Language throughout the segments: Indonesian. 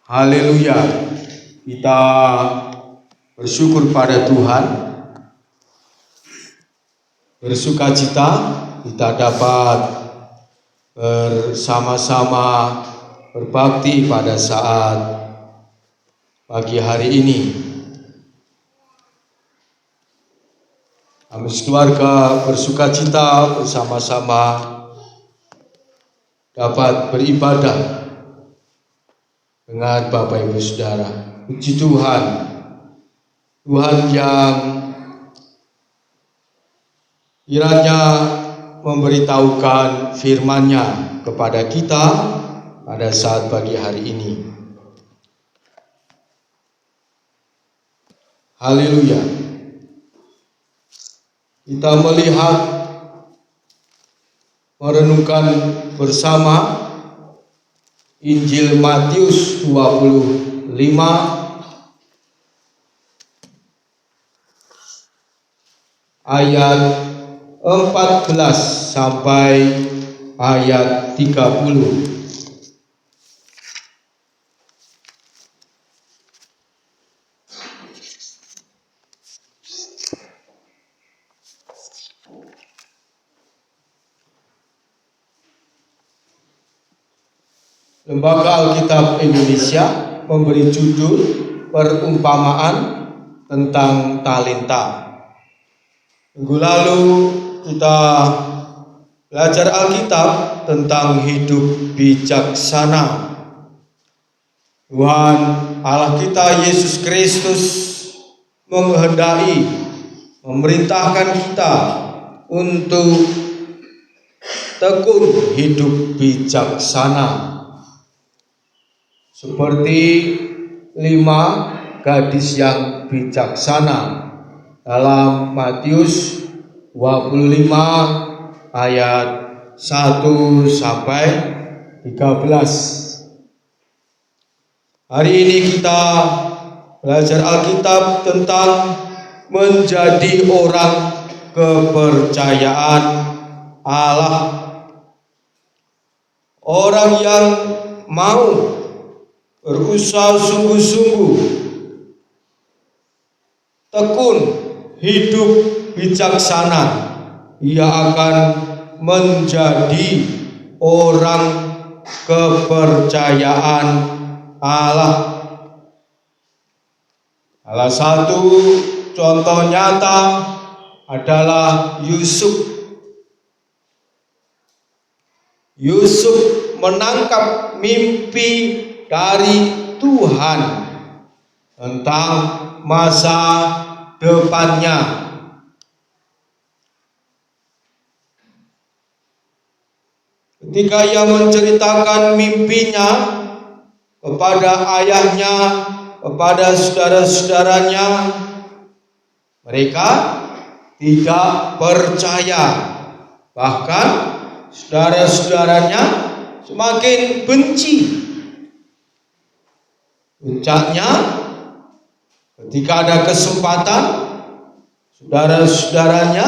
Haleluya. Kita bersyukur pada Tuhan, bersukacita kita dapat bersama-sama berbakti pada saat pagi hari ini. Kami keluarga bersukacita bersama-sama dapat beribadah dengan Bapak Ibu Saudara. Puji Tuhan, Tuhan yang kiranya memberitahukan firman-Nya kepada kita pada saat pagi hari ini. Haleluya. Kita melihat, merenungkan bersama Injil Matius 25 ayat 14 sampai ayat 30. Lembaga Alkitab Indonesia memberi judul perumpamaan tentang talenta. Minggu lalu kita belajar Alkitab tentang hidup bijaksana. Tuhan Allah kita Yesus Kristus menghendaki, memerintahkan kita untuk tekun hidup bijaksana. Seperti 5 gadis yang bijaksana dalam Matius 25 ayat 1 sampai 13. Hari ini kita belajar Alkitab tentang menjadi orang kepercayaan Allah. Orang yang mau berusaha sungguh-sungguh, tekun hidup bijaksana, ia akan menjadi orang kepercayaan Allah. Salah satu contoh nyata adalah Yusuf. Yusuf menangkap mimpi dari Tuhan tentang masa depannya. Ketika ia menceritakan mimpinya kepada ayahnya, kepada saudara-saudaranya, mereka tidak percaya. Bahkan saudara-saudaranya semakin benci. Puncaknya, ketika ada kesempatan, saudara-saudaranya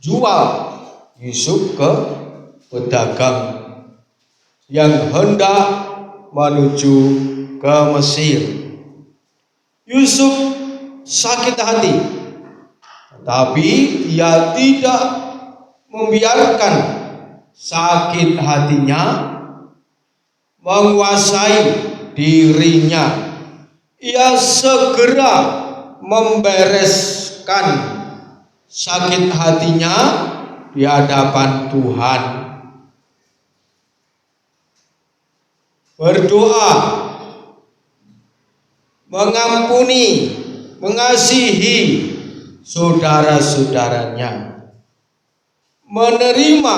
menjual Yusuf ke pedagang yang hendak menuju ke Mesir. Yusuf sakit hati, tetapi ia tidak membiarkan sakit hatinya menguasai dirinya. Ia segera membereskan sakit hatinya di hadapan Tuhan. Berdoa, mengampuni, mengasihi saudara-saudaranya, menerima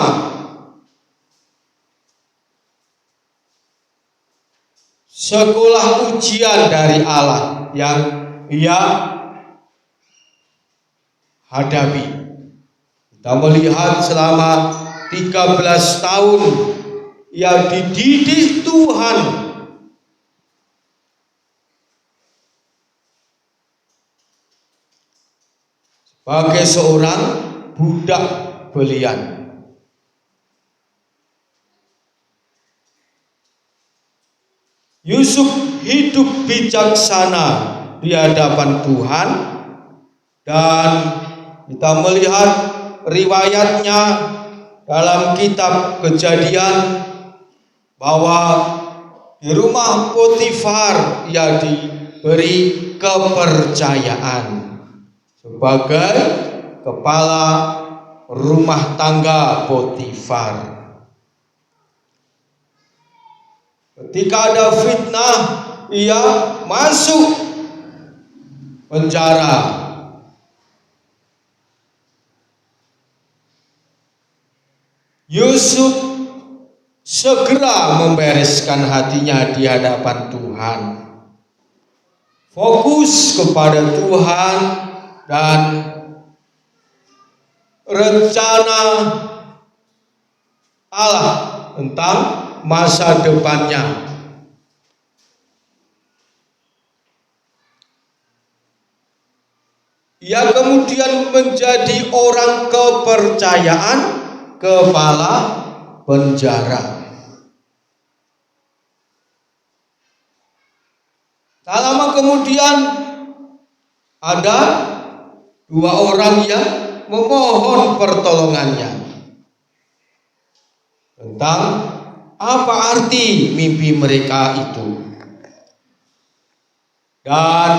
sekolah ujian dari Allah yang ia hadapi. Kita melihat selama 13 tahun ia dididik Tuhan sebagai seorang budak belian. Yusuf hidup bijaksana di hadapan Tuhan, dan kita melihat riwayatnya dalam kitab Kejadian bahwa di rumah Potifar ia diberi kepercayaan sebagai kepala rumah tangga Potifar. Ketika ada fitnah, ia masuk penjara. Yusuf segera membereskan hatinya di hadapan Tuhan, fokus kepada Tuhan dan rencana Allah tentang masa depannya. Ia kemudian menjadi orang kepercayaan kepala penjara. Tak lama kemudian ada dua orang yang memohon pertolongannya tentang apa arti mimpi mereka itu. Dan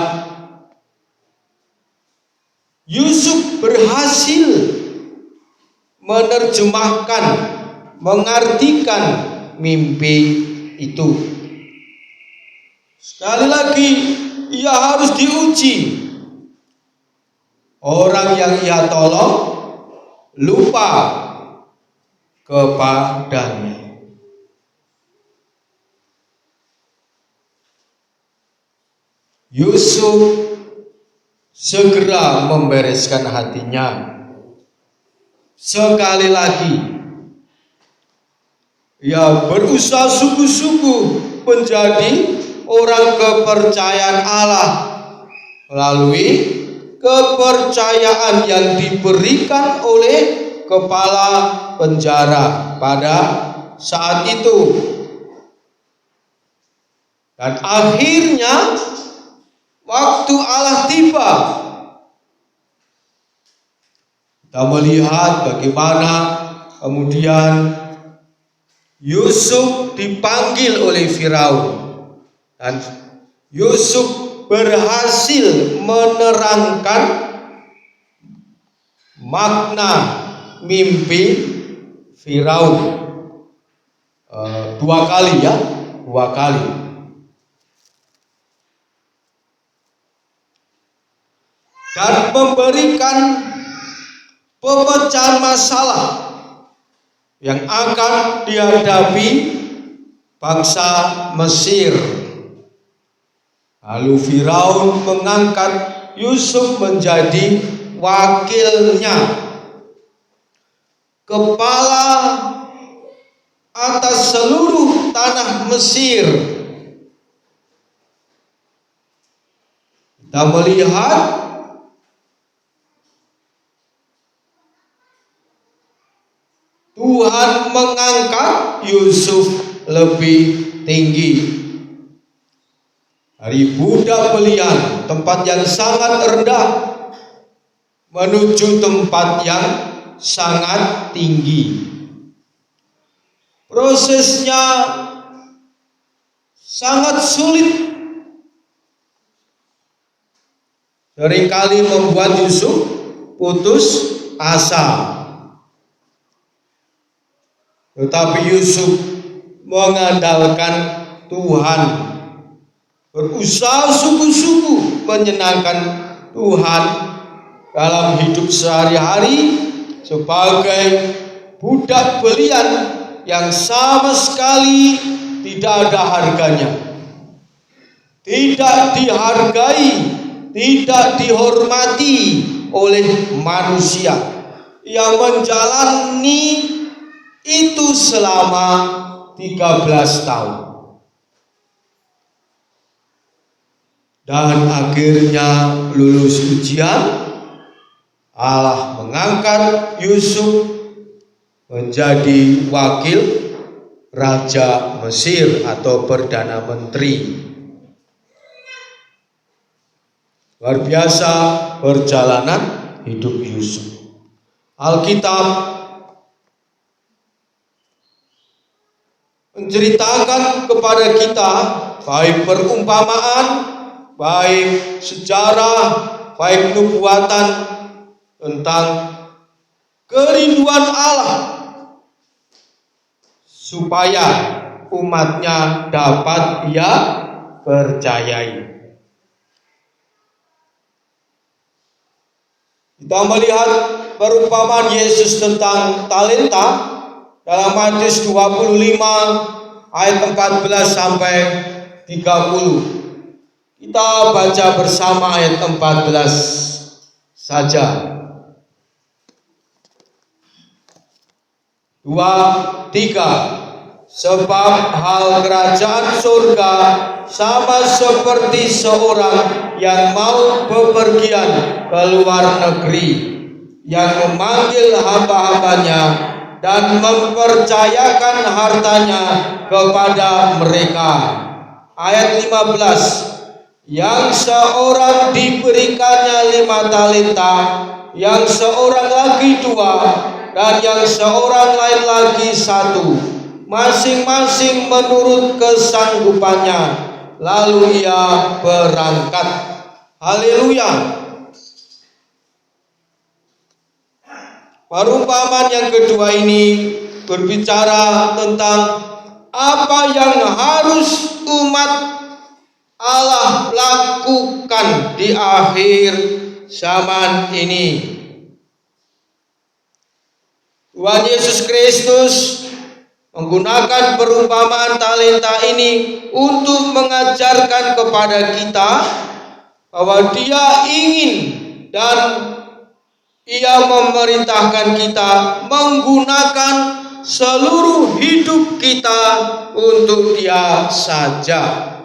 Yusuf berhasil menerjemahkan, mengartikan mimpi itu. Sekali lagi, ia harus diuji. Orang yang ia tolong lupa kepadanya. Yusuf segera membereskan hatinya. Sekali lagi, ia berusaha sungguh-sungguh menjadi orang kepercayaan Allah melalui kepercayaan yang diberikan oleh kepala penjara pada saat itu. Dan akhirnya waktu Allah tiba, kita melihat bagaimana kemudian Yusuf dipanggil oleh Firaun, dan Yusuf berhasil menerangkan makna mimpi Firaun dua kali. Dan memberikan pemecahan masalah yang akan dihadapi bangsa Mesir. Lalu Firaun mengangkat Yusuf menjadi wakilnya, kepala atas seluruh tanah Mesir. Kita melihat Tuhan mengangkat Yusuf lebih tinggi dari budak belian, tempat yang sangat rendah, menuju tempat yang sangat tinggi. Prosesnya sangat sulit, seringkali membuat Yusuf putus asa. Tetapi Yusuf mengandalkan Tuhan, berusaha sungguh-sungguh menyenangkan Tuhan dalam hidup sehari-hari sebagai budak belian yang sama sekali tidak ada harganya, tidak dihargai, tidak dihormati oleh manusia. Ia menjalani itu selama 13 tahun. Dan akhirnya lulus ujian, Allah mengangkat Yusuf menjadi wakil Raja Mesir atau Perdana Menteri. Luar biasa perjalanan hidup Yusuf. Alkitab menceritakan kepada kita baik perumpamaan, baik sejarah, baik nubuatan tentang kerinduan Allah supaya umatnya dapat ia percayai. Kita melihat perumpamaan Yesus tentang talenta dalam Matius 25 ayat 14 sampai 30. Kita baca bersama ayat 14 saja. 2, 3. Sebab hal kerajaan surga sama seperti seorang yang mau bepergian ke luar negeri, yang memanggil hamba-hambanya dan mempercayakan hartanya kepada mereka. Ayat 15. Yang seorang diberikannya 5 talenta, yang seorang lagi 2, dan yang seorang lain lagi 1, masing-masing menurut kesanggupannya. Lalu ia berangkat. Haleluya. Perumpamaan yang kedua ini berbicara tentang apa yang harus umat Allah lakukan di akhir zaman ini. Tuhan Yesus Kristus menggunakan perumpamaan talenta ini untuk mengajarkan kepada kita bahwa Dia ingin dan Ia memerintahkan kita menggunakan seluruh hidup kita untuk Dia saja.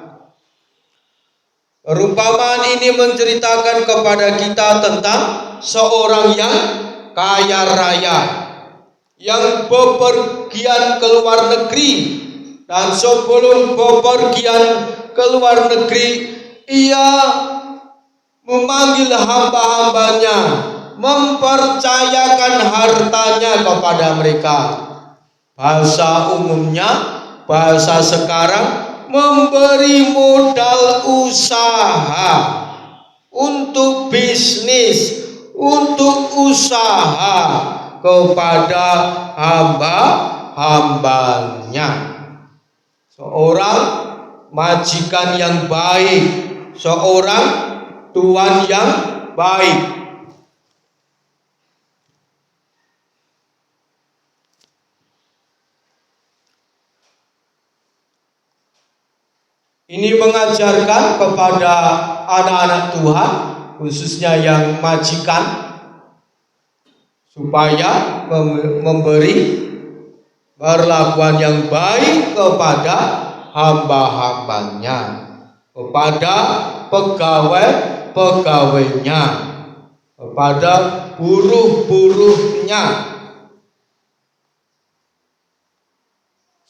Perumpamaan ini menceritakan kepada kita tentang seorang yang kaya raya yang bepergian ke luar negeri, dan sebelum bepergian ke luar negeri ia memanggil hamba-hambanya, mempercayakan hartanya kepada mereka. Bahasa umumnya, bahasa sekarang, memberi modal usaha untuk bisnis, untuk usaha kepada hamba-hambanya. Seorang majikan yang baik, seorang tuan yang baik. Ini mengajarkan kepada anak-anak Tuhan, khususnya yang majikan, supaya memberi perlakuan yang baik kepada hamba-hambanya, kepada pegawai-pegawainya, kepada buruh-buruhnya.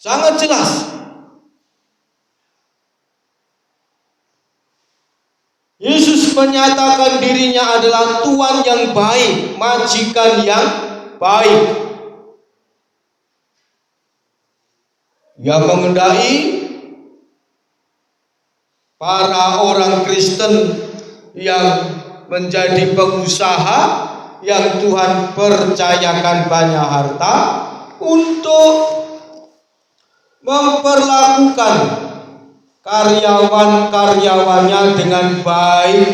Sangat jelas. Yesus menyatakan dirinya adalah Tuhan yang baik, majikan yang baik. Ia mengendaki para orang Kristen yang menjadi pengusaha, yang Tuhan percayakan banyak harta, untuk memperlakukan karyawan-karyawannya dengan baik,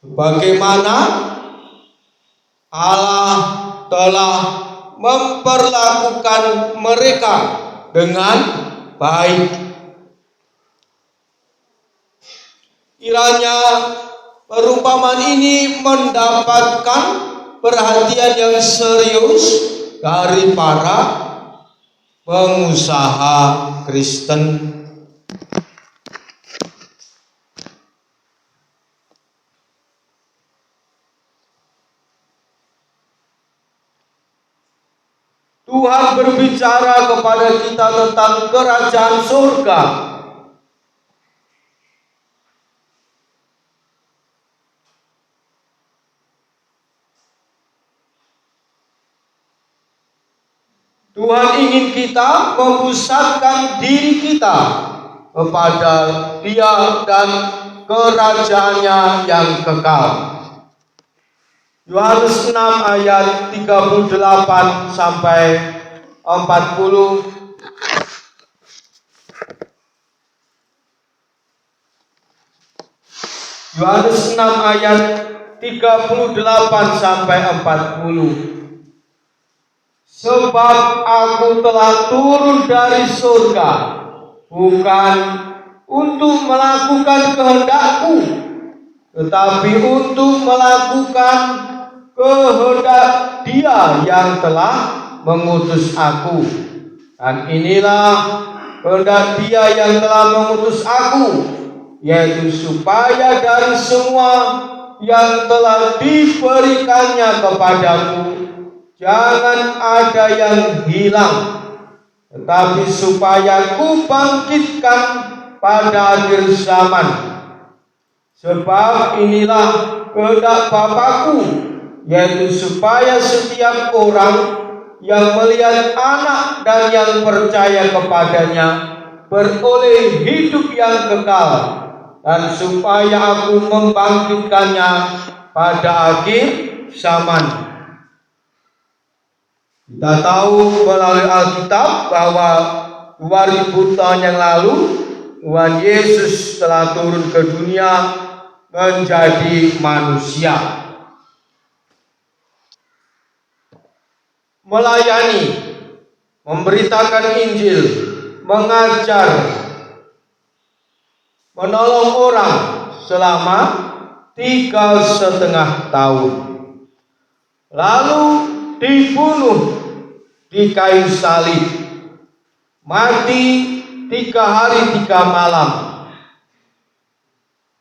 sebagaimana Allah telah memperlakukan mereka dengan baik. Kiranya perumpamaan ini mendapatkan perhatian yang serius dari para pengusaha Kristen. Tuhan berbicara kepada kita tentang kerajaan surga. Tuhan ingin kita memusatkan diri kita kepada Dia dan kerajaannya yang kekal. Yohanes 6 ayat 38 sampai 40. Yohanes 6 ayat 38 sampai 40. Sebab aku telah turun dari surga, bukan untuk melakukan kehendakku, tetapi untuk melakukan kehendak Dia yang telah mengutus aku. Dan inilah kehendak Dia yang telah mengutus aku, yaitu supaya dari semua yang telah diberikannya kepadaku jangan ada yang hilang, tetapi supaya ku bangkitkan pada akhir zaman. Sebab inilah kehendak Bapa-Ku, yaitu supaya setiap orang yang melihat Anak dan yang percaya kepadanya beroleh hidup yang kekal, dan supaya aku membangkitkannya pada akhir zaman. Kita tahu melalui Alkitab bahwa 2000 tahun yang lalu Tuhan Yesus telah turun ke dunia menjadi manusia, melayani, memberitakan Injil, mengajar, menolong orang selama 3,5 tahun. Lalu dibunuh di kayu salib, mati 3 hari 3 malam,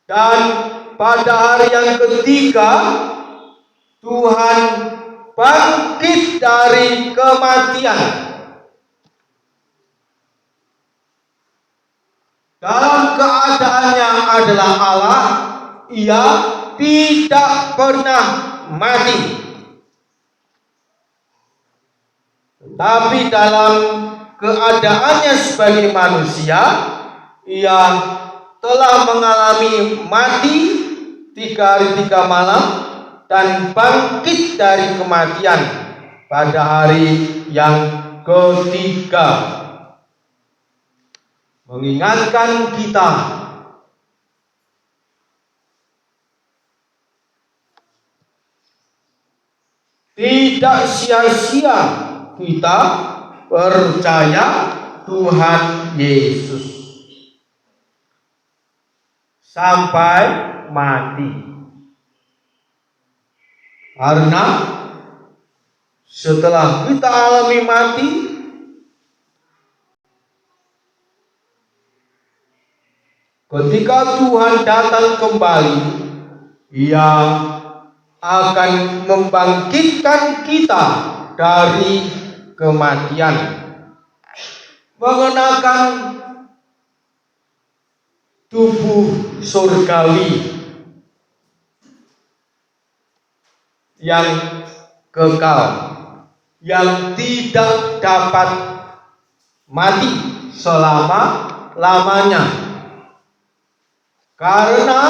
dan pada hari yang ketiga Tuhan bangkit dari kematian. Dalam keadaannya adalah Allah, Ia tidak pernah mati. Tapi dalam keadaannya sebagai manusia, Ia telah mengalami mati 3 hari 3 malam dan bangkit dari kematian pada hari yang ketiga, mengingatkan kita tidak sia-sia kita percaya Tuhan Yesus sampai mati. Karena setelah kita alami mati, ketika Tuhan datang kembali, Ia akan membangkitkan kita dari kematian, mengenakan tubuh surgawi yang kekal, yang tidak dapat mati selama-lamanya. Karena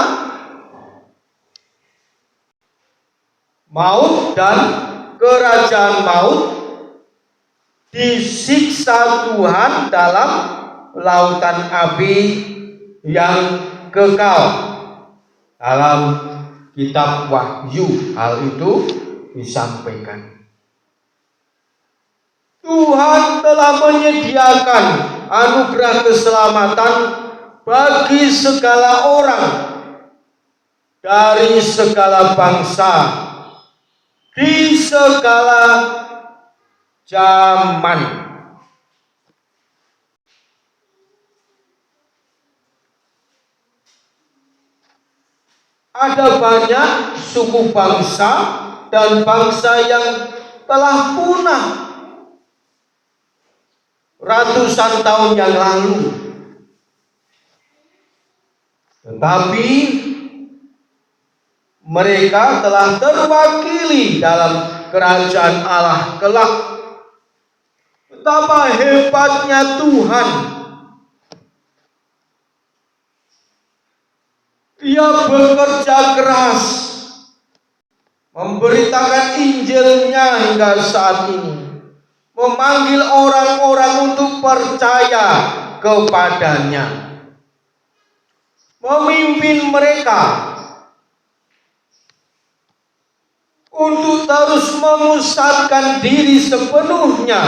maut dan kerajaan maut disiksa Tuhan dalam lautan api yang kekal. Dalam kitab Wahyu hal itu disampaikan. Tuhan telah menyediakan anugerah keselamatan bagi segala orang dari segala bangsa di segala zaman. Ada banyak suku bangsa dan bangsa yang telah punah ratusan tahun yang lalu. Tetapi mereka telah terwakili dalam kerajaan Allah kelak. Betapa hebatnya Tuhan. Ia bekerja keras memberitakan Injilnya hingga saat ini, memanggil orang-orang untuk percaya kepadanya, memimpin mereka untuk terus memusatkan diri sepenuhnya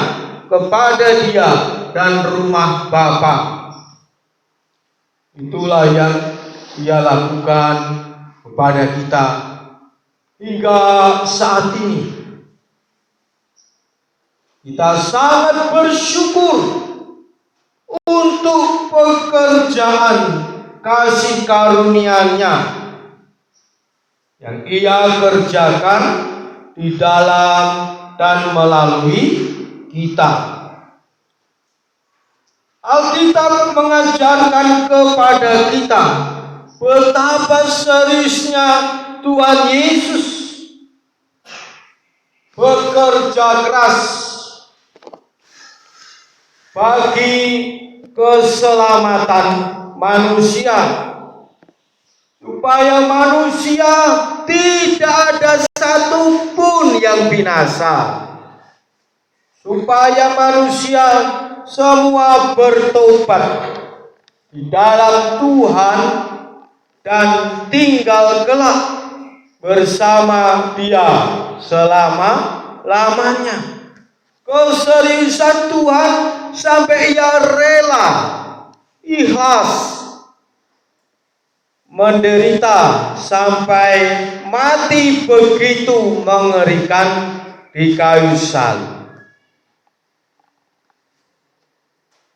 kepada Dia dan rumah Bapa. Itulah yang Ia lakukan kepada kita hingga saat ini. Kita sangat bersyukur untuk pekerjaan kasih karunia-Nya yang Ia kerjakan di dalam dan melalui kita. Alkitab mengajarkan kepada kita betapa seriusnya Tuhan Yesus bekerja keras bagi keselamatan manusia, supaya manusia tidak ada satupun yang binasa, supaya manusia semua bertobat di dalam Tuhan dan tinggal kelak bersama Dia selama-lamanya. Keseriusan Tuhan sampai Ia rela, ikhlas menderita sampai mati begitu mengerikan di kayu salib.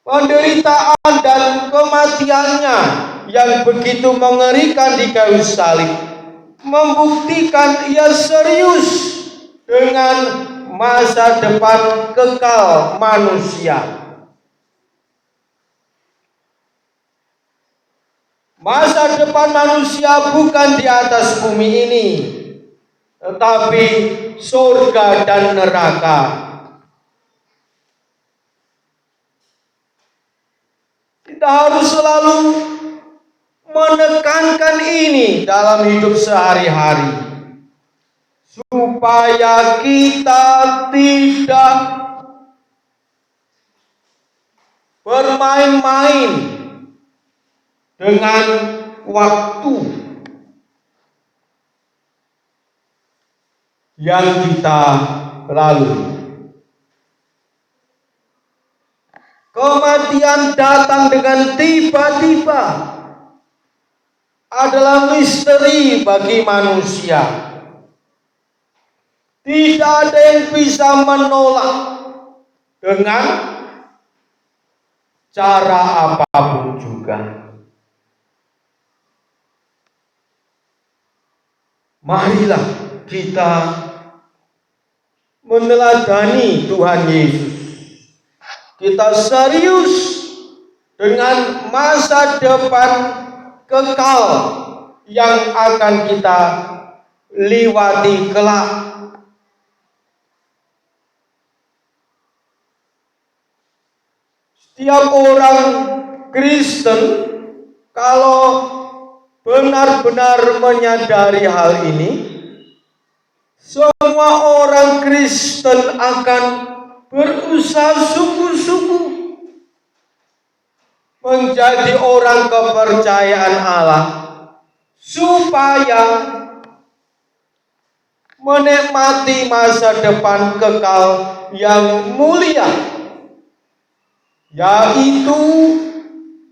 Penderitaan dan kematiannya yang begitu mengerikan di kayu salib membuktikan Ia serius dengan masa depan kekal manusia. Masa depan manusia bukan di atas bumi ini, tetapi surga dan neraka. Kita harus selalu menekankan ini dalam hidup sehari-hari, supaya kita tidak bermain-main dengan waktu yang kita lalui. Kematian datang dengan tiba-tiba, adalah misteri bagi manusia. Tidak ada yang bisa menolak dengan cara apapun juga. Marilah kita meneladani Tuhan Yesus. Kita serius dengan masa depan kekal yang akan kita liwati kelak. Setiap orang Kristen kalau benar-benar menyadari hal ini, semua orang Kristen akan berusaha sungguh-sungguh menjadi orang kepercayaan Allah, supaya menikmati masa depan kekal yang mulia, yaitu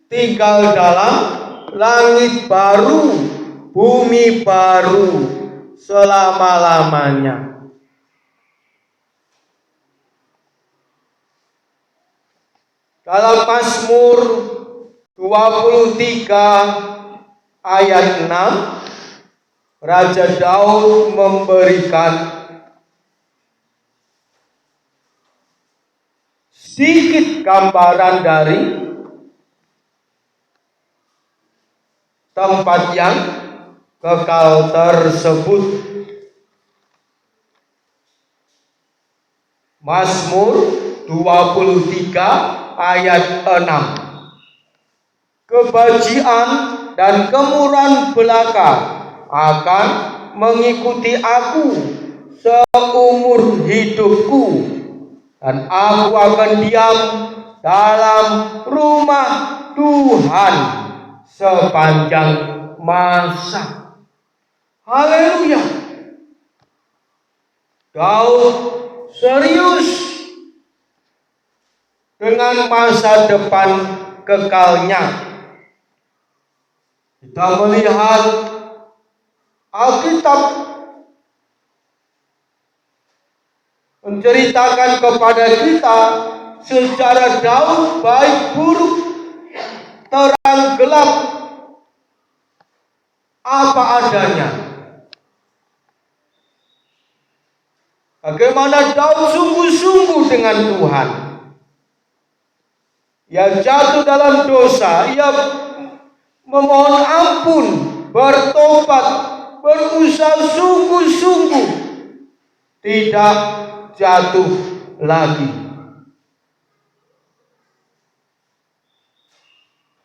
tinggal dalam langit baru, bumi baru selama-lamanya. Dalam Mazmur 23 ayat 6, Raja Daud memberikan sedikit gambaran dari tempat yang kekal tersebut. Mazmur 23 ayat 6. Kebajikan dan kemurahan belaka akan mengikuti aku seumur hidupku, dan aku akan diam dalam rumah Tuhan sepanjang masa. Haleluya. Daud serius dengan masa depan kekalnya. Kita melihat Alkitab menceritakan kepada kita sejarah Daud, baik buruk, terang gelap, apa adanya. Bagaimana Daud sungguh-sungguh dengan Tuhan. Ia jatuh dalam dosa, ia memohon ampun, bertobat, berusaha sungguh-sungguh tidak jatuh lagi.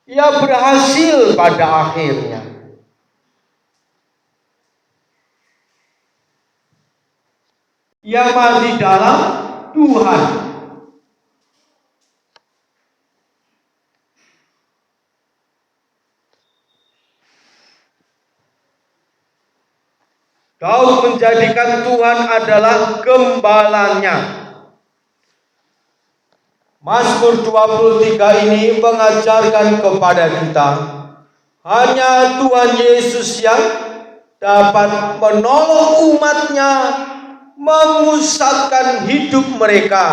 Ia berhasil pada akhirnya. Ia mati dalam Tuhan. Daud menjadikan Tuhan adalah gembalanya. Mazmur 23 ini mengajarkan kepada kita, hanya Tuhan Yesus yang dapat menolong umatnya memusatkan hidup mereka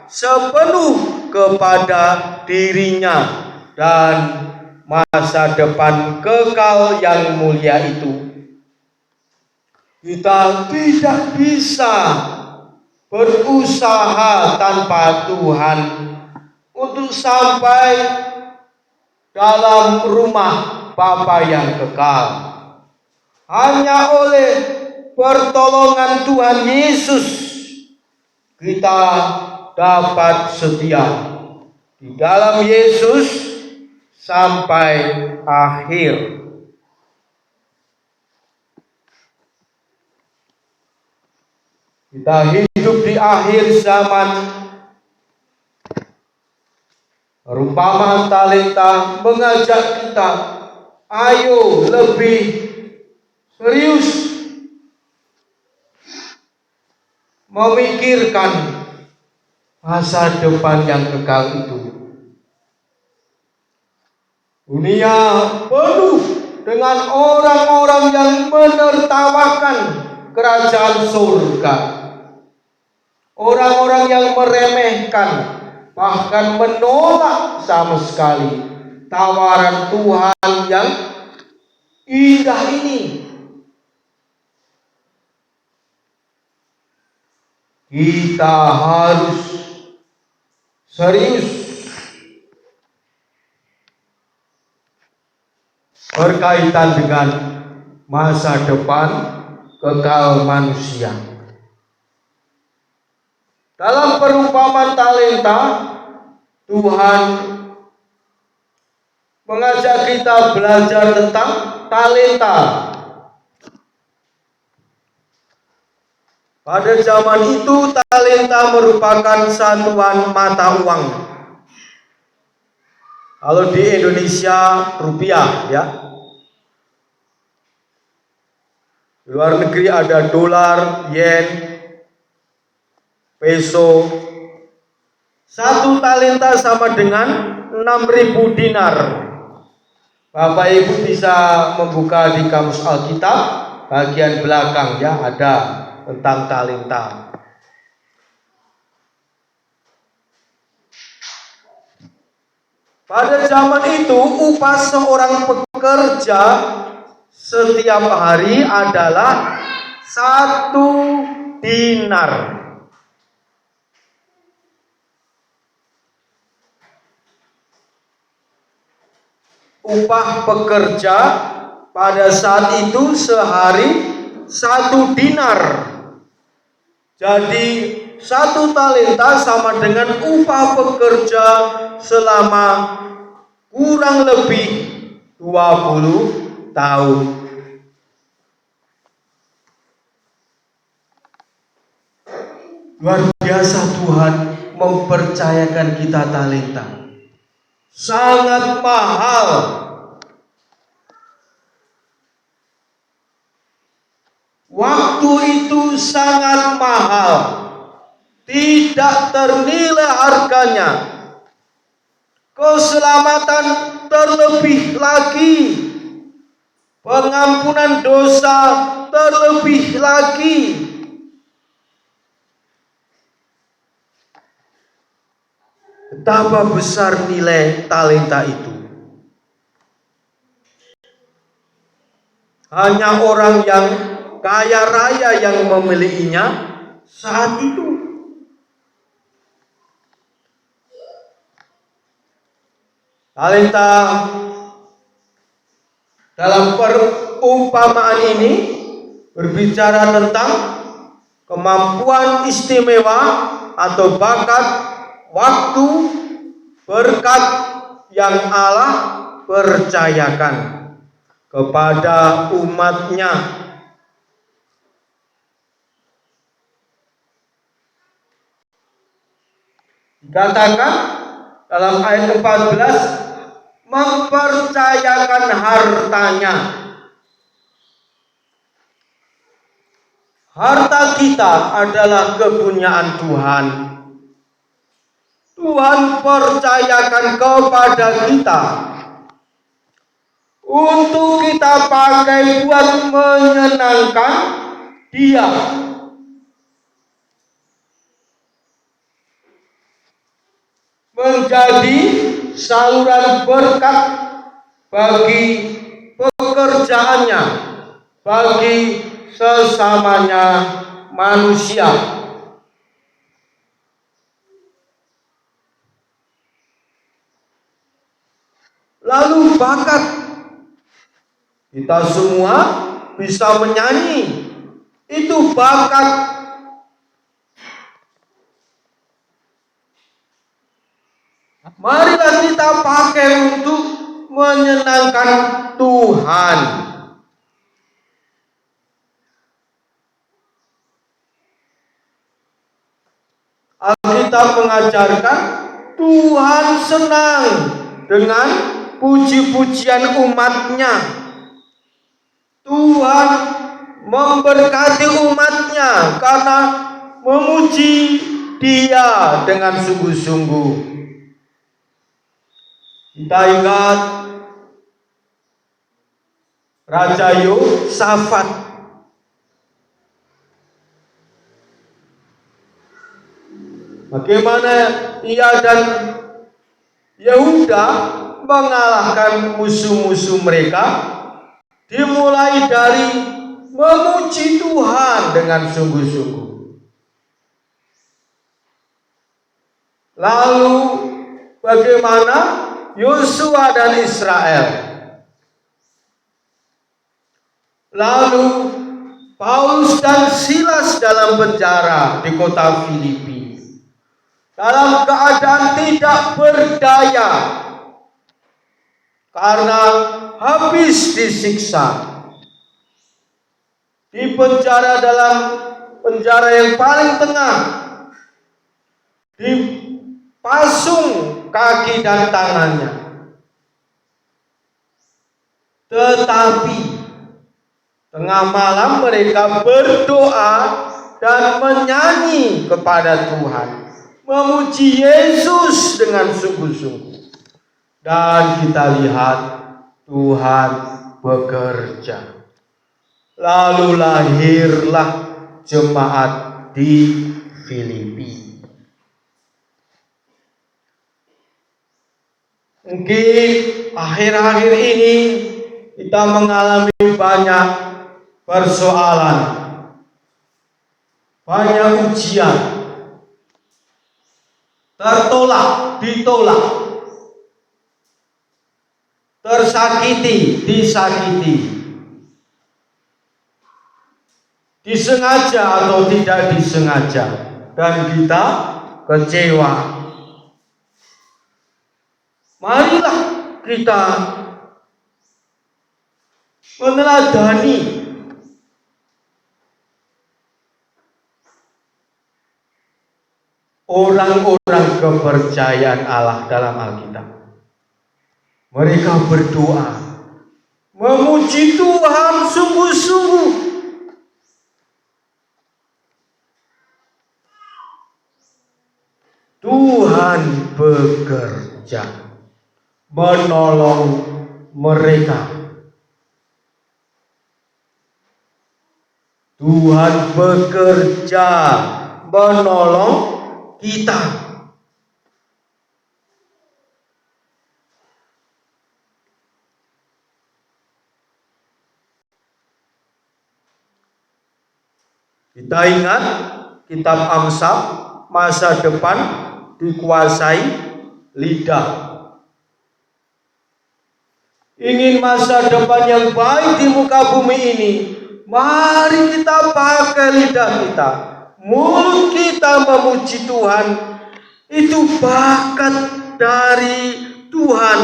sepenuh kepada dirinya dan masa depan kekal yang mulia itu. Kita tidak bisa berusaha tanpa Tuhan untuk sampai dalam rumah Bapa yang kekal. Hanya oleh pertolongan Tuhan Yesus kita dapat setia di dalam Yesus sampai akhir. Kita hidup di akhir zaman. Perumpamaan talenta mengajak kita, ayo lebih serius memikirkan masa depan yang kekal itu. Dunia penuh dengan orang-orang yang menertawakan kerajaan surga. Orang-orang yang meremehkan, bahkan menolak sama sekali tawaran Tuhan yang indah ini. Kita harus serius berkaitan dengan masa depan kekal manusia. Dalam perumpamaan talenta, Tuhan mengajak kita belajar tentang talenta. Pada zaman itu talenta merupakan satuan mata uang. Kalau di Indonesia rupiah, ya. Di luar negeri ada dolar, yen, peso. Satu talenta sama dengan 6.000 dinar. Bapak Ibu bisa membuka di kamus Alkitab bagian belakang, ya, ada tentang talenta. Pada zaman itu upah seorang pekerja setiap hari adalah 1 dinar. upah pekerja pada saat itu sehari 1 dinar. Jadi 1 talenta sama dengan upah pekerja selama kurang lebih 20 tahun. Luar biasa Tuhan mempercayakan kita talenta. Sangat mahal. Waktu itu sangat mahal. Tidak ternilai harganya. Keselamatan terlebih lagi. Pengampunan dosa terlebih lagi. Betapa besar nilai talenta itu. Hanya orang yang kaya raya yang memilikinya saat itu. Talenta dalam perumpamaan ini berbicara tentang kemampuan istimewa atau bakat, waktu, berkat yang Allah percayakan kepada umatnya. Dikatakan dalam ayat 14, mempercayakan hartanya. Harta kita adalah kepunyaan Tuhan. Tuhan percayakan kepada kita untuk kita pakai buat menyenangkan Dia. Menjadi saluran berkat bagi pekerjaannya, bagi sesamanya manusia. Lalu bakat, kita semua bisa menyanyi, itu bakat. Marilah kita pakai untuk menyenangkan Tuhan. Alkitab mengajarkan Tuhan senang dengan puji-pujian umatnya. Tuhan memberkati umatnya karena memuji Dia dengan sungguh-sungguh. Kita ingat Raja Yosafat. Bagaimana ia dan Yehuda mengalahkan musuh-musuh mereka, dimulai dari memuji Tuhan dengan sungguh-sungguh. Lalu bagaimana Yosua dan Israel? Lalu Paulus dan Silas dalam penjara di kota Filipi, dalam keadaan tidak berdaya karena habis disiksa. Di penjara, dalam penjara yang paling tengah, dipasung kaki dan tangannya. Tetapi tengah malam mereka berdoa dan menyanyi kepada Tuhan, memuji Yesus dengan sungguh-sungguh. Dan kita lihat Tuhan bekerja. Lalu lahirlah jemaat di Filipi. Mungkin akhir-akhir ini kita mengalami banyak persoalan, banyak ujian, tertolak, ditolak. tersakiti, disakiti, disengaja atau tidak disengaja, dan kita kecewa. Marilah kita meneladani orang-orang kepercayaan Allah dalam Alkitab. Mereka berdoa, memuji Tuhan sungguh-sungguh. Tuhan bekerja menolong mereka. Tuhan bekerja menolong kita. Kita ingat kitab Amsal, masa depan dikuasai lidah. Ingin masa depan yang baik di muka bumi ini, mari kita pakai lidah kita, mulut kita memuji Tuhan. Itu bakat dari Tuhan.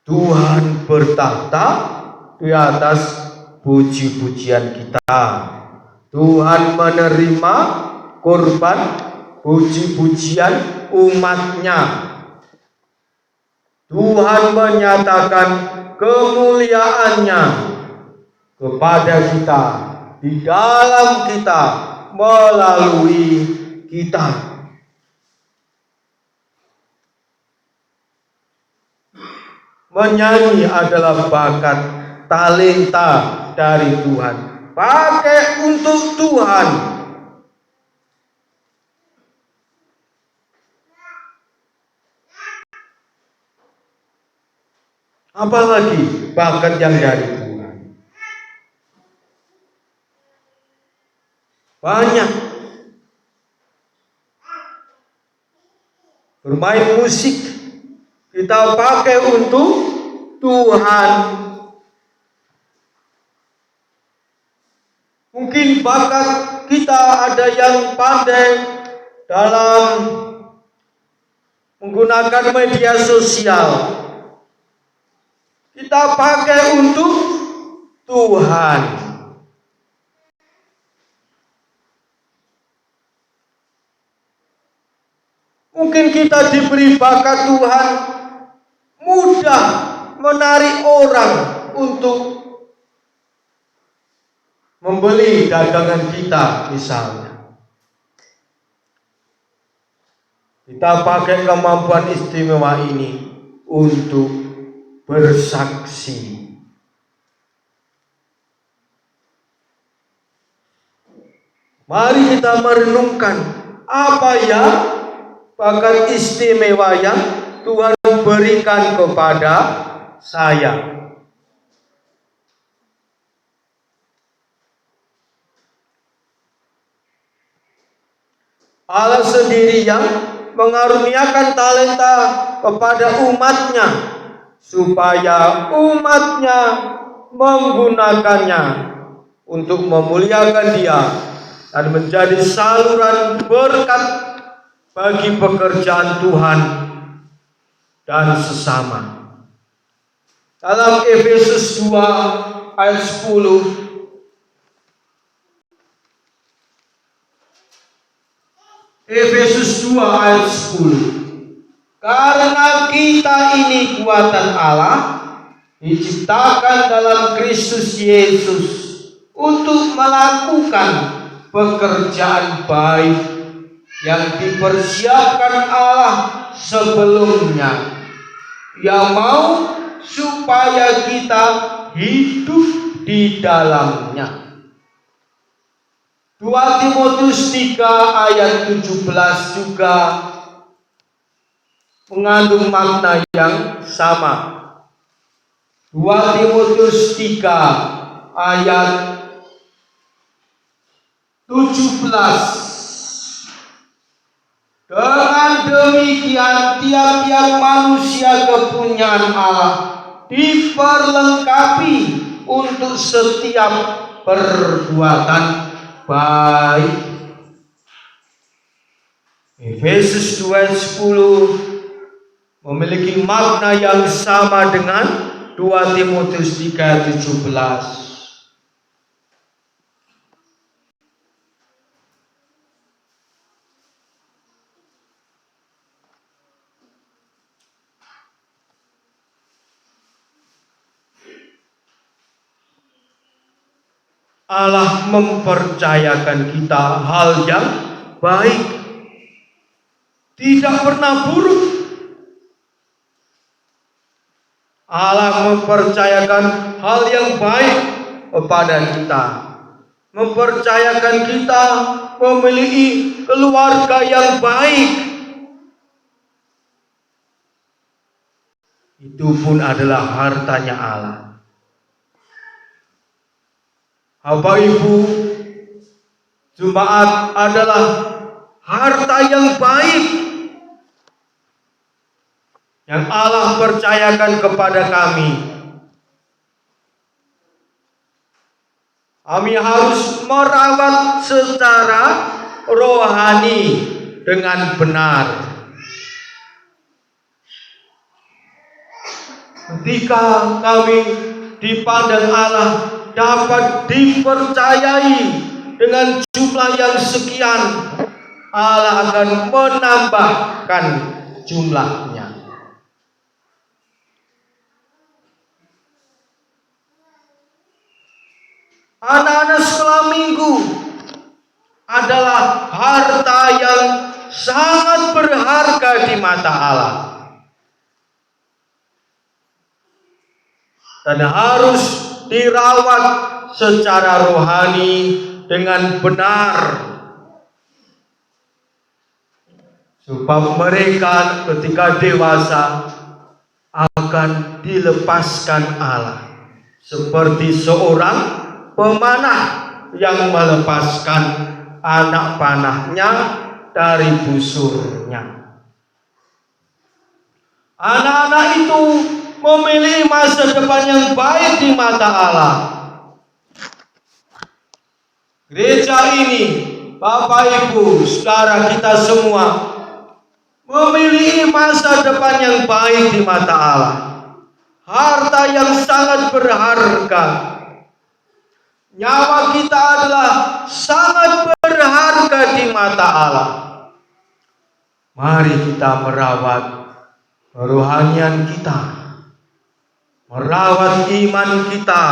Tuhan bertahta di atas puji-pujian kita. Tuhan menerima korban puji-pujian umatnya. Tuhan menyatakan kemuliaannya kepada kita, di dalam kita, melalui kita. Menyanyi adalah bakat, talenta dari Tuhan. Pakai untuk Tuhan. Apalagi bakat yang dari Tuhan. Banyak. Bermain musik kita pakai untuk Tuhan. Mungkin bakat kita ada yang pandai dalam menggunakan media sosial. Kita pakai untuk Tuhan. Mungkin kita diberi bakat Tuhan, mudah menarik orang untuk membeli dagangan kita misalnya. Kita pakai kemampuan istimewa ini untuk bersaksi. Mari kita merenungkan apa ya bakat istimewa yang Tuhan berikan kepada saya. Allah sendiri yang mengaruniakan talenta kepada umatnya, supaya umatnya menggunakannya untuk memuliakan Dia dan menjadi saluran berkat bagi pekerjaan Tuhan dan sesama. Dalam Efesus 2 ayat 10, Efesus 2 ayat 10. Karena kita ini buatan Allah, diciptakan dalam Kristus Yesus untuk melakukan pekerjaan baik yang dipersiapkan Allah sebelumnya. Yang mau supaya kita hidup di dalamnya. 2 Timotius 3 ayat 17 juga mengandung makna yang sama. 2 Timotius 3 ayat 17. tiap-tiap manusia kepunyaan Allah diperlengkapi untuk setiap perbuatan baik. Efesus 2:10 memiliki makna yang sama dengan 2 Timotius 3:17. Allah mempercayakan kita hal yang baik, tidak pernah buruk. Allah mempercayakan hal yang baik kepada kita, mempercayakan kita memiliki keluarga yang baik. Itu pun adalah hartanya Allah. Bapak Ibu, jemaat adalah harta yang baik yang Allah percayakan kepada kami. Kami harus merawat secara rohani dengan benar. Ketika kami dipandang Allah dapat dipercayai dengan jumlah yang sekian, Allah akan menambahkan jumlahnya. Anak-anak sekolah minggu adalah harta yang sangat berharga di mata Allah, dan harus dirawat secara rohani dengan benar, sebab mereka ketika dewasa akan dilepaskan Allah, seperti seorang pemanah yang melepaskan anak panahnya dari busurnya. Anak-anak itu memiliki masa depan yang baik di mata Allah. Gereja ini, Bapak Ibu, saudara kita semua, memiliki masa depan yang baik di mata Allah. Harta yang sangat berharga. Nyawa kita adalah sangat berharga di mata Allah. Mari kita merawat kerohanian kita, merawat iman kita,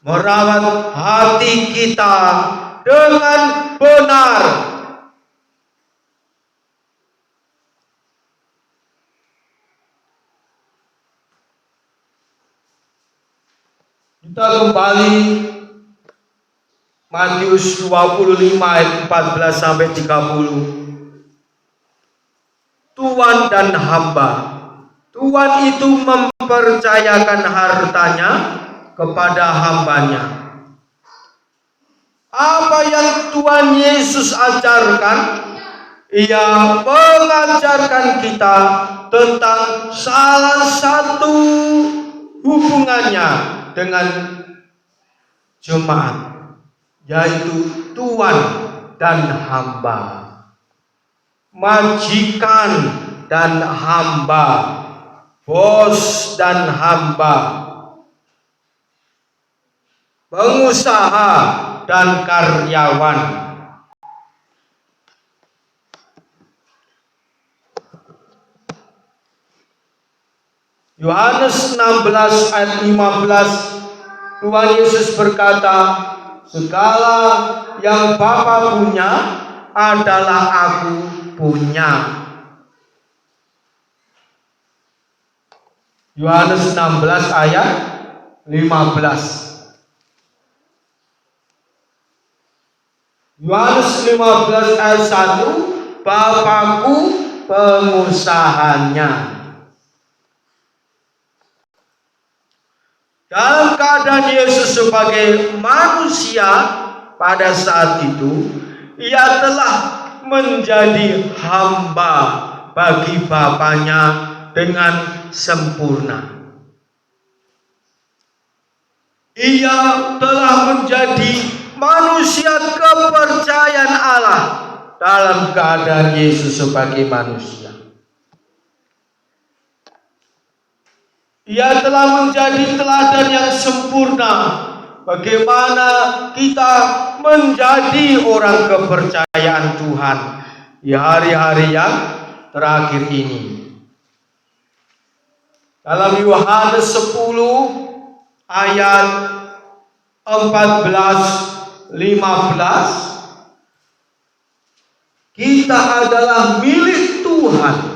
merawat hati kita dengan benar. Kita kembali Matius 25 ayat 14 sampai 30. Tuan dan hamba. Tuan itu mempercayakan hartanya kepada hambanya. Apa yang Tuhan Yesus ajarkan? Ia mengajarkan kita tentang salah satu hubungannya dengan jemaat, yaitu tuan dan hamba, majikan dan hamba, bos dan hamba, pengusaha dan karyawan. Yohanes 16 ayat 15, Tuhan Yesus berkata, segala yang Bapa punya adalah aku punya. Yohanes 16 ayat 15. Yohanes 15 ayat 1, Bapakku pengusahanya. Dalam keadaan Yesus sebagai manusia pada saat itu, ia telah menjadi hamba bagi Bapaknya dengan sempurna. Ia telah menjadi manusia kepercayaan Allah dalam keadaan Yesus sebagai manusia. Ia telah menjadi teladan yang sempurna bagaimana kita menjadi orang kepercayaan Tuhan di hari-hari yang terakhir ini. Dalam Yohanes 10 ayat 14-15, kita adalah milik Tuhan.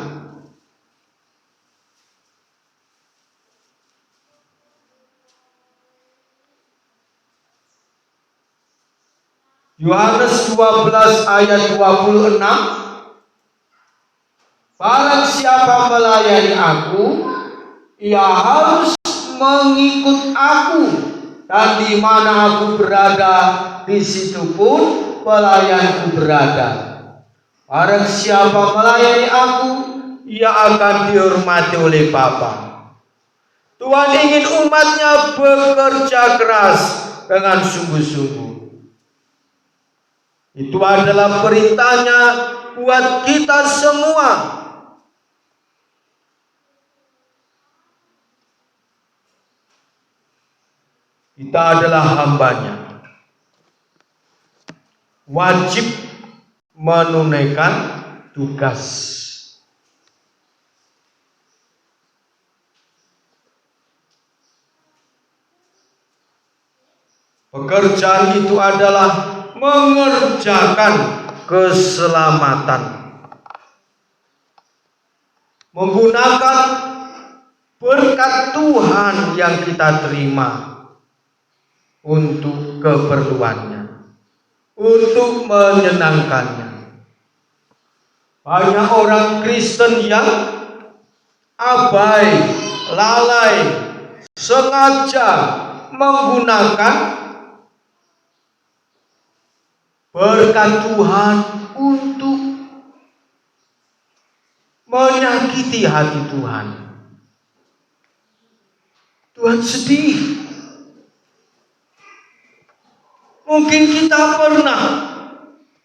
Yohanes 12 ayat 26, barang siapa melayani aku, ia harus mengikut aku, dan di mana aku berada, di situ pun pelayanku berada. Barang siapa melayani aku, ia akan dihormati oleh Bapa. Tuhan ingin umatnya bekerja keras dengan sungguh-sungguh. Itu adalah perintahnya buat kita semua. Kita adalah hambanya, wajib menunaikan tugas. Pekerjaan itu adalah mengerjakan keselamatan, menggunakan berkat Tuhan yang kita terima untuk keperluannya, untuk menyenangkannya. Banyak orang Kristen yang abai, lalai, sengaja menggunakan berkat Tuhan untuk menyakiti hati Tuhan. Tuhan sedih. Mungkin kita pernah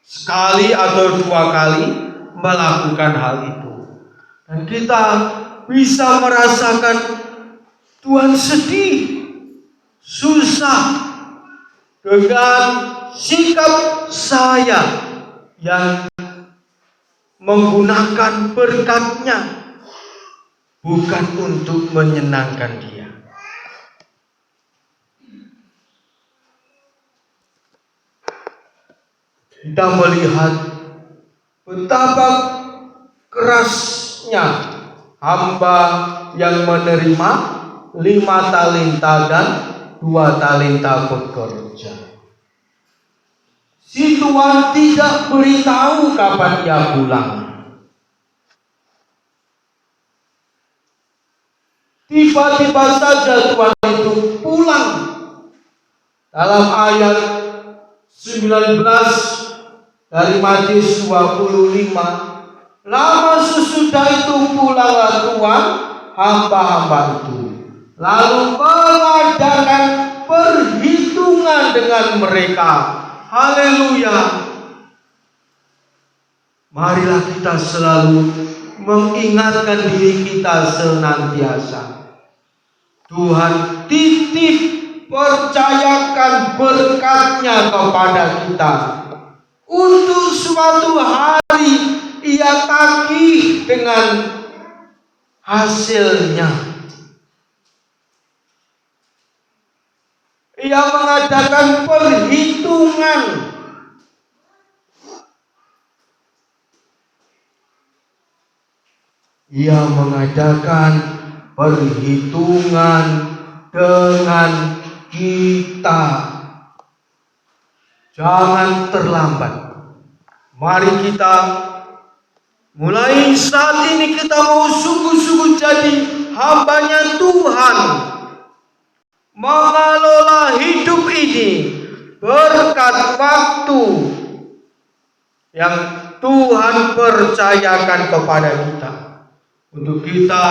sekali atau dua kali melakukan hal itu, dan kita bisa merasakan Tuhan sedih, susah dengan sikap saya yang menggunakan berkat-Nya bukan untuk menyenangkan Dia. Kita melihat betapa kerasnya hamba yang menerima 5 talenta dan 2 talenta bekerja. Si Tuhan tidak beritahu kapan ia pulang. Tiba-tiba saja Tuhan itu pulang. Dalam ayat 19 dari Matius 25, lama sesudah itu pulanglah Tuhan hamba-hamba itu, lalu mengadakan perhitungan dengan mereka. Haleluya. Marilah kita selalu mengingatkan diri kita senantiasa, Tuhan titip percayakan berkat-Nya kepada kita. Untuk suatu hari Ia tagih dengan hasilnya. Ia mengadakan perhitungan. Ia mengadakan perhitungan dengan kita. Jangan terlambat. Mari kita mulai saat ini, kita mau sungguh-sungguh jadi hamba-Nya Tuhan, mengelola hidup ini berkat waktu yang Tuhan percayakan kepada kita untuk kita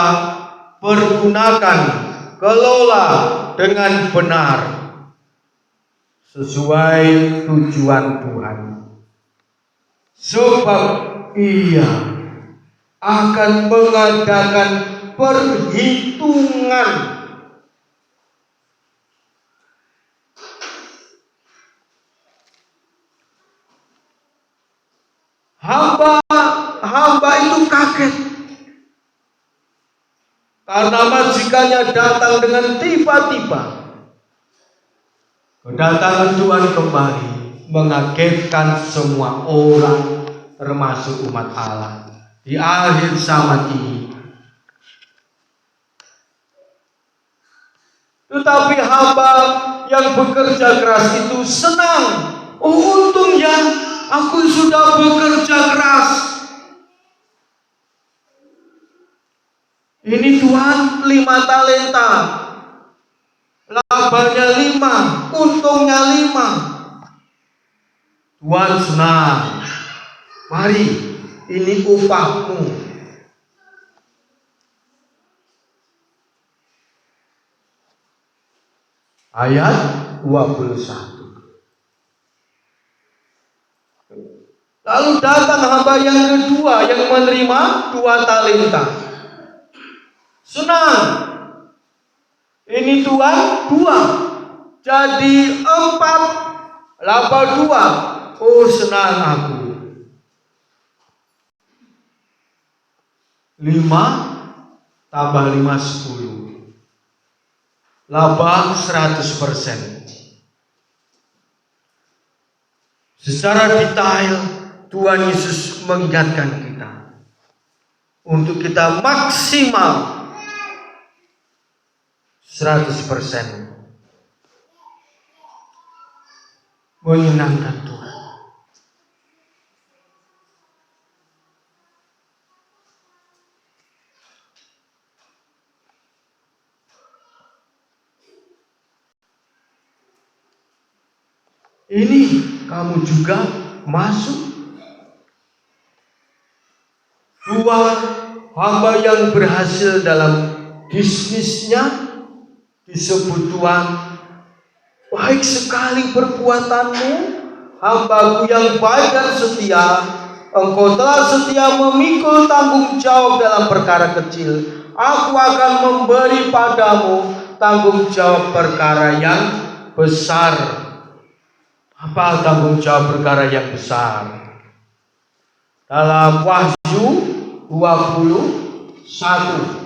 pergunakan, kelola dengan benar sesuai tujuan Tuhan. Sebab Ia akan mengadakan perhitungan hamba itu kaget karena majikannya datang dengan tiba-tiba. Kedatangan Tuhan kembali mengagetkan semua orang, termasuk umat Allah di akhir zaman ini. Tetapi hamba yang bekerja keras itu senang. Oh, untungnya aku sudah bekerja keras. Ini Tuhan 5 talenta, labanya 5, untungnya 5. Tuhan senang. Mari, ini upahmu. Ayat 21. Lalu datang hamba yang kedua yang menerima 2 talenta. Senang. Ini Tuhan 2, jadi 4, laba 2. Oh, senang aku. 5 tambah 5 10. Laba 100%. Secara detail Tuhan Yesus mengingatkan kita untuk kita maksimal 100% menyenangkan Tuhan. Ini kamu juga masuk. 2 hamba yang berhasil dalam bisnisnya disebut Tuhan, baik sekali perbuatanmu, hambaku yang baik dan setia. Engkau telah setia memikul tanggung jawab dalam perkara kecil. Aku akan memberi padamu tanggung jawab perkara yang besar. Apa tanggung jawab perkara yang besar? Dalam Wahyu 21.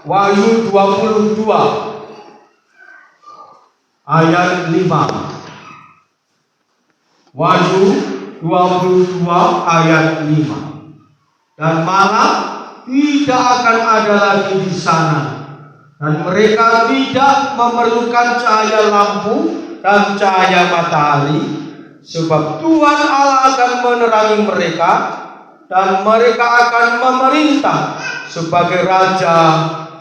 Wahyu 22 ayat 5. Wahyu 22 ayat 5. Dan malam tidak akan ada lagi di sana, dan mereka tidak memerlukan cahaya lampu dan cahaya matahari, sebab Tuhan Allah akan menerangi mereka, dan mereka akan memerintah sebagai raja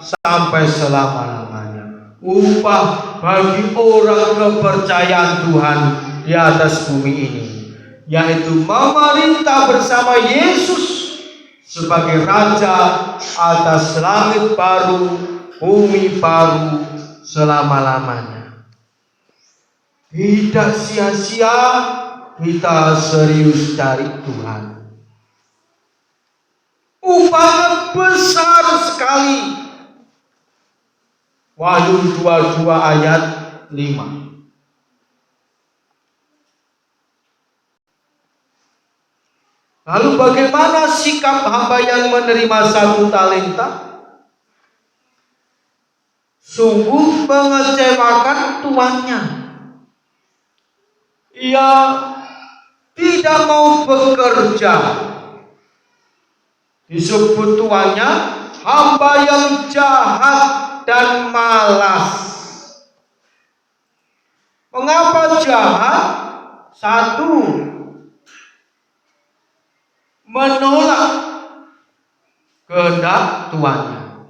sampai selama-lamanya. Upah bagi orang kepercayaan Tuhan di atas bumi ini, yaitu memerintah bersama Yesus sebagai raja atas langit baru, bumi baru selama-lamanya. Tidak sia-sia kita serius cari Tuhan. Upahnya besar sekali. Wahyu 22 ayat 5. Lalu bagaimana sikap hamba yang menerima 1 talenta? Sungguh mengecewakan tuannya. Ia tidak mau bekerja. Disebut tuannya hamba yang jahat dan malas. Mengapa jahat? 1, menolak kehendak tuannya.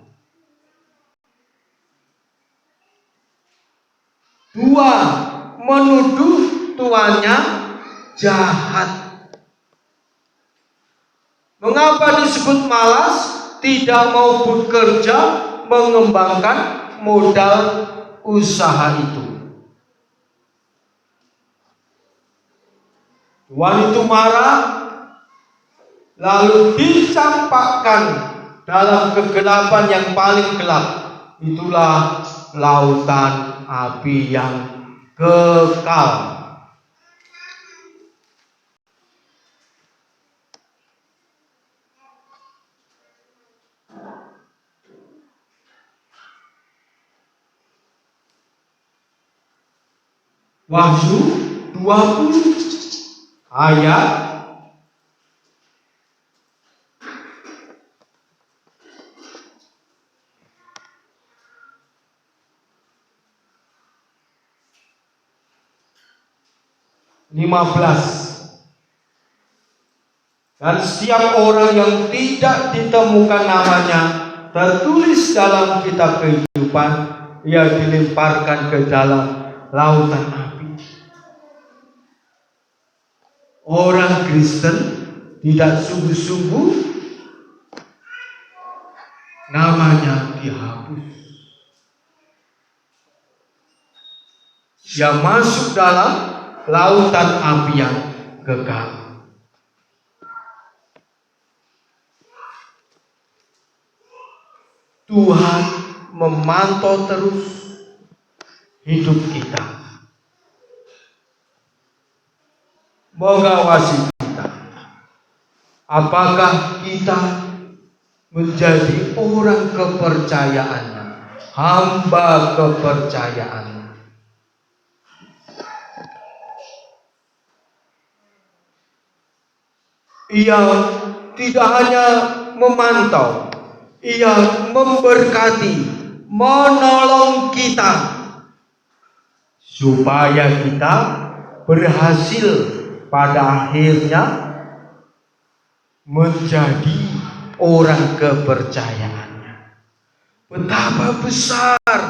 2, menuduh tuannya jahat. Mengapa disebut malas? Tidak mau bekerja mengembangkan modal usaha itu. Tuan itu marah, lalu dicampakkan dalam kegelapan yang paling gelap. Itulah lautan api yang kekal. Wahyu 20 ayat 15. Dan setiap orang yang tidak ditemukan namanya tertulis dalam kitab kehidupan, ia dilemparkan ke dalam lautan api. Orang Kristen tidak sungguh-sungguh namanya dihapus. Yang masuk dalam lautan api yang kekal. Tuhan memantau terus hidup kita, mengawasi kita. Apakah kita menjadi orang kepercayaannya, hamba kepercayaannya? Ia tidak hanya memantau, ia memberkati, menolong kita supaya kita berhasil pada akhirnya menjadi orang kepercayaannya. Betapa besar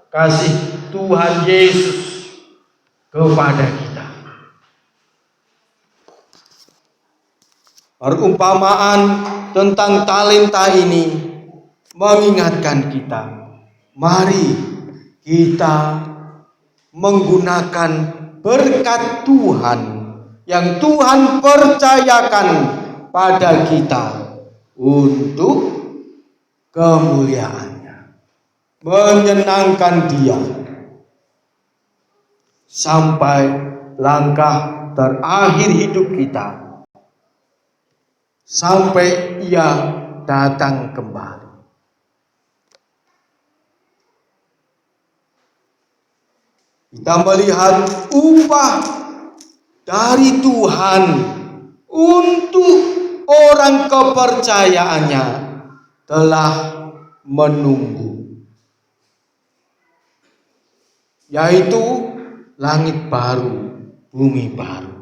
kasih Tuhan Yesus kepada kita. Perumpamaan tentang talenta ini mengingatkan kita, mari kita menggunakan berkat Tuhan yang Tuhan percayakan pada kita untuk kemuliaannya, menyenangkan Dia sampai langkah terakhir hidup kita, sampai Ia datang kembali. Kita melihat upah dari Tuhan untuk orang kepercayaannya telah menunggu, yaitu langit baru, bumi baru.